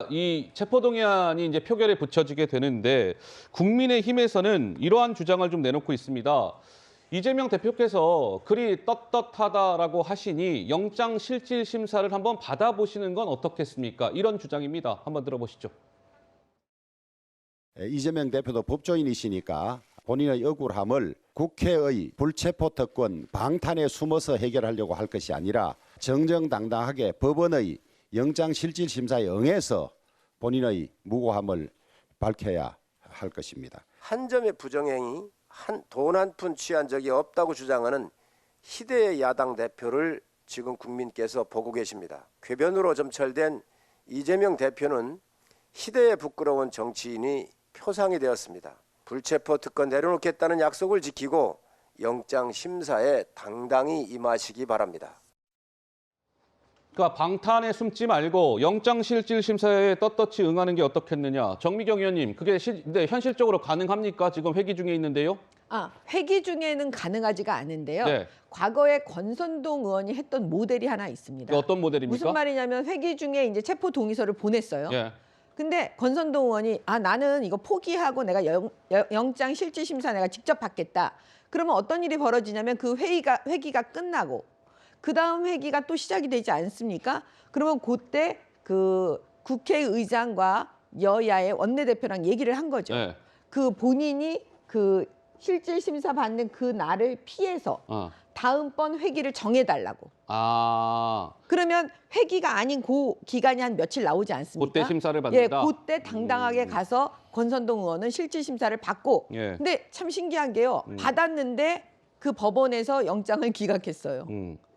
이 체포동의안이 이제 표결에 붙여지게 되는데 국민의힘에서는 이러한 주장을 좀 내놓고 있습니다. 이재명 대표께서 그리 떳떳하다라고 하시니 영장실질심사를 한번 받아보시는 건 어떻겠습니까? 이런 주장입니다. 한번 들어보시죠. 이재명 대표도 법조인이시니까 본인의 억울함을 국회의 불체포특권 방탄에 숨어서 해결하려고 할 것이 아니라 정정당당하게 법원의 영장실질심사에 응해서 본인의 무고함을 밝혀야 할 것입니다. 한 점의 부정행위, 돈 한 푼 취한 적이 없다고 주장하는 희대의 야당 대표를 지금 국민께서 보고 계십니다. 궤변으로 점철된 이재명 대표는 희대의 부끄러운 정치인이 표상이 되었습니다. 불체포 특권 내려놓겠다는 약속을 지키고 영장 심사에 당당히 임하시기 바랍니다. 그러니까 방탄에 숨지 말고 영장실질심사에 떳떳이 응하는 게 어떻겠느냐. 정미경 의원님, 그게 현실적으로 가능합니까? 지금 회기 중에 있는데요. 회기 중에는 가능하지가 않은데요. 네. 과거에 권선동 의원이 했던 모델이 하나 있습니다. 어떤 모델입니까? 무슨 말이냐면 회기 중에 이제 체포 동의서를 보냈어요. 예. 근데 권선동 의원이 나는 이거 포기하고 내가 영장 실질심사 내가 직접 받겠다. 그러면 어떤 일이 벌어지냐면 그 회기가 끝나고 그 다음 회기가 또 시작이 되지 않습니까? 그러면 그때 그 국회의장과 여야의 원내대표랑 얘기를 한 거죠. 네. 그 본인이 그 실질심사 받는 그 날을 피해서 다음번 회기를 정해달라고. 그러면 회기가 아닌 그 기간이 한 며칠 나오지 않습니까? 그때 심사를 받는다? 예, 그때 당당하게 가서 권선동 의원은 실질심사를 받고. 예. 근데 참 신기한 게요. 받았는데 그 법원에서 영장을 기각했어요.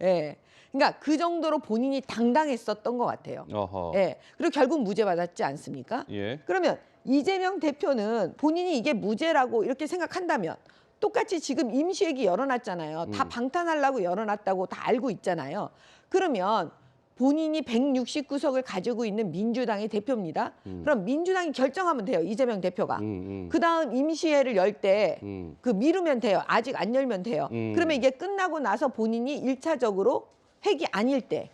예. 그러니까 그 정도로 본인이 당당했었던 것 같아요. 어허. 예. 그리고 결국 무죄 받았지 않습니까? 예. 그러면 이재명 대표는 본인이 이게 무죄라고 이렇게 생각한다면 똑같이 지금 임시회기 열어놨잖아요. 다 방탄하려고 열어놨다고 다 알고 있잖아요. 그러면 본인이 169석을 가지고 있는 민주당의 대표입니다. 그럼 민주당이 결정하면 돼요. 이재명 대표가. 그다음 임시회를 열 때 그 미루면 돼요. 아직 안 열면 돼요. 그러면 이게 끝나고 나서 본인이 일차적으로 회기 아닐 때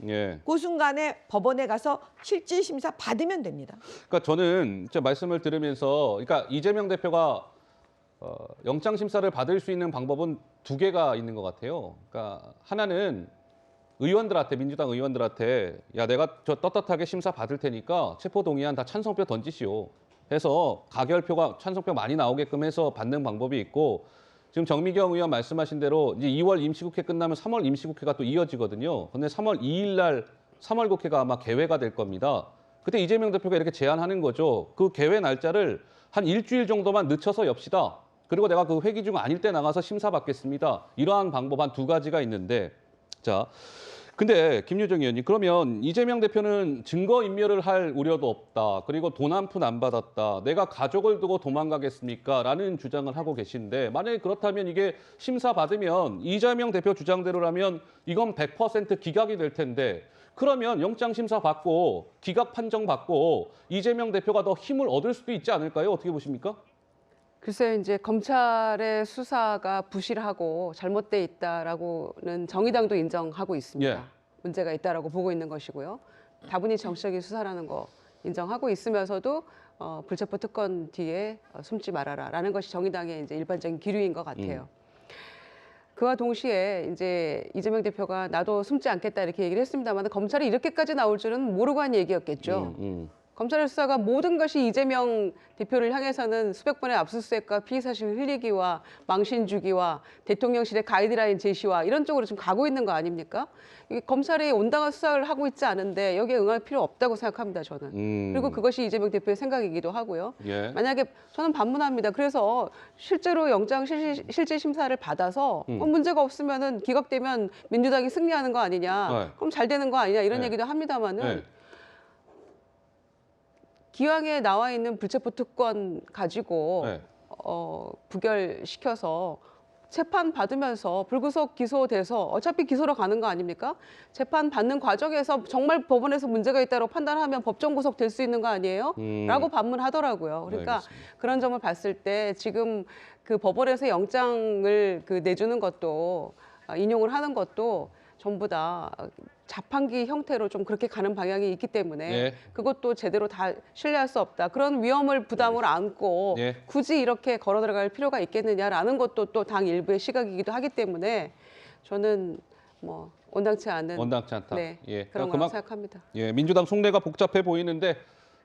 그 순간에 법원에 가서 실질심사 받으면 됩니다. 그러니까 저는 진짜 말씀을 들으면서 그러니까 이재명 대표가 영장심사를 받을 수 있는 방법은 두 개가 있는 것 같아요. 그러니까 하나는 의원들한테, 민주당 의원들한테 야 내가 저 떳떳하게 심사 받을 테니까 체포동의안 다 찬성표 던지시오 해서 가결표가 찬성표 많이 나오게끔 해서 받는 방법이 있고, 지금 정미경 의원 말씀하신 대로 이제 2월 임시국회 끝나면 3월 임시국회가 또 이어지거든요. 근데 3월 2일 날 3월 국회가 아마 개회가 될 겁니다. 그때 이재명 대표가 이렇게 제안하는 거죠. 그 개회 날짜를 한 일주일 정도만 늦춰서 엽시다. 그리고 내가 그 회기 중 아닐 때 나가서 심사 받겠습니다. 이러한 방법 한 두 가지가 있는데, 자, 근데 김유정 의원님, 그러면 이재명 대표는 증거인멸을 할 우려도 없다. 그리고 돈 한 푼 안 받았다. 내가 가족을 두고 도망가겠습니까? 라는 주장을 하고 계신데, 만약에 그렇다면 이게 심사 받으면 이재명 대표 주장대로라면 이건 100% 기각이 될 텐데, 그러면 영장심사 받고 기각 판정 받고 이재명 대표가 더 힘을 얻을 수도 있지 않을까요? 어떻게 보십니까? 글쎄요, 이제 검찰의 수사가 부실하고 잘못돼 있다라고는 정의당도 인정하고 있습니다. 예. 문제가 있다라고 보고 있는 것이고요. 다분히 정치적인 수사라는 거 인정하고 있으면서도 불체포 특권 뒤에 숨지 말아라라는 것이 정의당의 이제 일반적인 기류인 것 같아요. 그와 동시에 이제 이재명 대표가 나도 숨지 않겠다 이렇게 얘기를 했습니다만 검찰이 이렇게까지 나올 줄은 모르고 한 얘기였겠죠. 검찰의 수사가 모든 것이 이재명 대표를 향해서는 수백 번의 압수수색과 피의사실 흘리기와 망신 주기와 대통령실의 가이드라인 제시와 이런 쪽으로 지금 가고 있는 거 아닙니까? 이게 검찰이 온당한 수사를 하고 있지 않은데 여기에 응할 필요 없다고 생각합니다, 저는. 그리고 그것이 이재명 대표의 생각이기도 하고요. 예. 만약에 저는 반문합니다. 그래서 실제로 영장 실질심사를 받아서 문제가 없으면은 기각되면 민주당이 승리하는 거 아니냐, 그럼 잘 되는 거 아니냐 이런 얘기도 합니다만은 기왕에 나와 있는 불체포 특권 가지고 부결시켜서 재판 받으면서 불구속 기소돼서 어차피 기소로 가는 거 아닙니까? 재판 받는 과정에서 정말 법원에서 문제가 있다고 판단하면 법정 구속될 수 있는 거 아니에요? 라고 반문하더라고요. 그러니까 알겠습니다. 그런 점을 봤을 때 지금 그 법원에서 영장을 내주는 것도 인용을 하는 것도 전부 다 자판기 형태로 좀 그렇게 가는 방향이 있기 때문에 예. 그것도 제대로 다 신뢰할 수 없다. 그런 위험을 부담을 안고 예. 굳이 이렇게 걸어 들어갈 필요가 있겠느냐라는 것도 또 당 일부의 시각이기도 하기 때문에 저는 뭐 온당치 않은 원당치 않다. 네, 예. 그런 거라고 생각합니다. 예, 민주당 속내가 복잡해 보이는데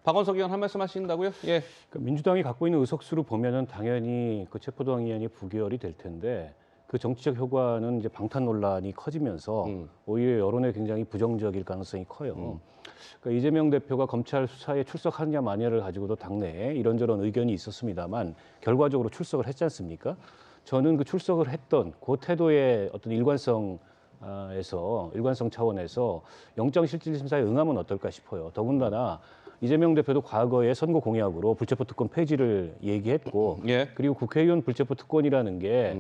박원석 의원 한 말씀 하신다고요? 예. 민주당이 갖고 있는 의석수를 보면은 당연히 그 체포동의안이 부결이 될 텐데 그 정치적 효과는 이제 방탄 논란이 커지면서 오히려 여론에 굉장히 부정적일 가능성이 커요. 그러니까 이재명 대표가 검찰 수사에 출석하느냐 마냐를 가지고도 당내에 이런저런 의견이 있었습니다만 결과적으로 출석을 했지 않습니까? 저는 그 출석을 했던 그 태도의 어떤 일관성 차원에서 영장실질심사에 응하면 어떨까 싶어요. 더군다나 이재명 대표도 과거에 선거 공약으로 불체포 특권 폐지를 얘기했고, 예. 그리고 국회의원 불체포 특권이라는 게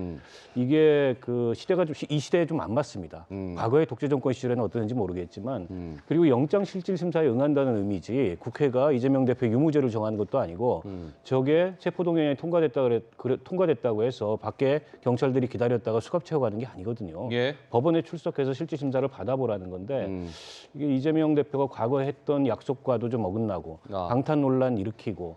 이게 그 시대가 좀 이 시대에 좀 안 맞습니다. 과거의 독재 정권 시절에는 어땠는지 모르겠지만, 그리고 영장 실질 심사에 응한다는 의미지 국회가 이재명 대표 유무죄를 정하는 것도 아니고, 저게 체포동의안이 통과됐다고 해서 밖에 경찰들이 기다렸다가 수갑 채워가는 게 아니거든요. 예. 법원에 출석해서 실질 심사를 받아보라는 건데 이게 이재명 대표가 과거에 했던 약속과도 좀 어긋나고 방탄 논란 일으키고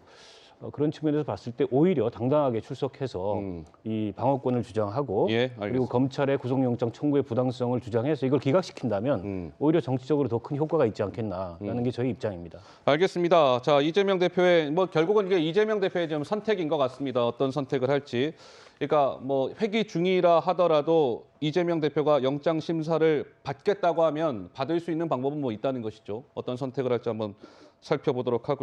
그런 측면에서 봤을 때 오히려 당당하게 출석해서 이 방어권을 주장하고 예, 그리고 알겠습니다. 검찰의 구속영장 청구의 부당성을 주장해서 이걸 기각시킨다면 오히려 정치적으로 더 큰 효과가 있지 않겠나라는 게 저희 입장입니다. 알겠습니다. 자, 이재명 대표의 뭐 결국은 이게 이재명 대표의 좀 선택인 것 같습니다. 어떤 선택을 할지. 그러니까 뭐 회기 중이라 하더라도 이재명 대표가 영장 심사를 받겠다고 하면 받을 수 있는 방법은 뭐 있다는 것이죠. 어떤 선택을 할지 한번 살펴보도록 하고요.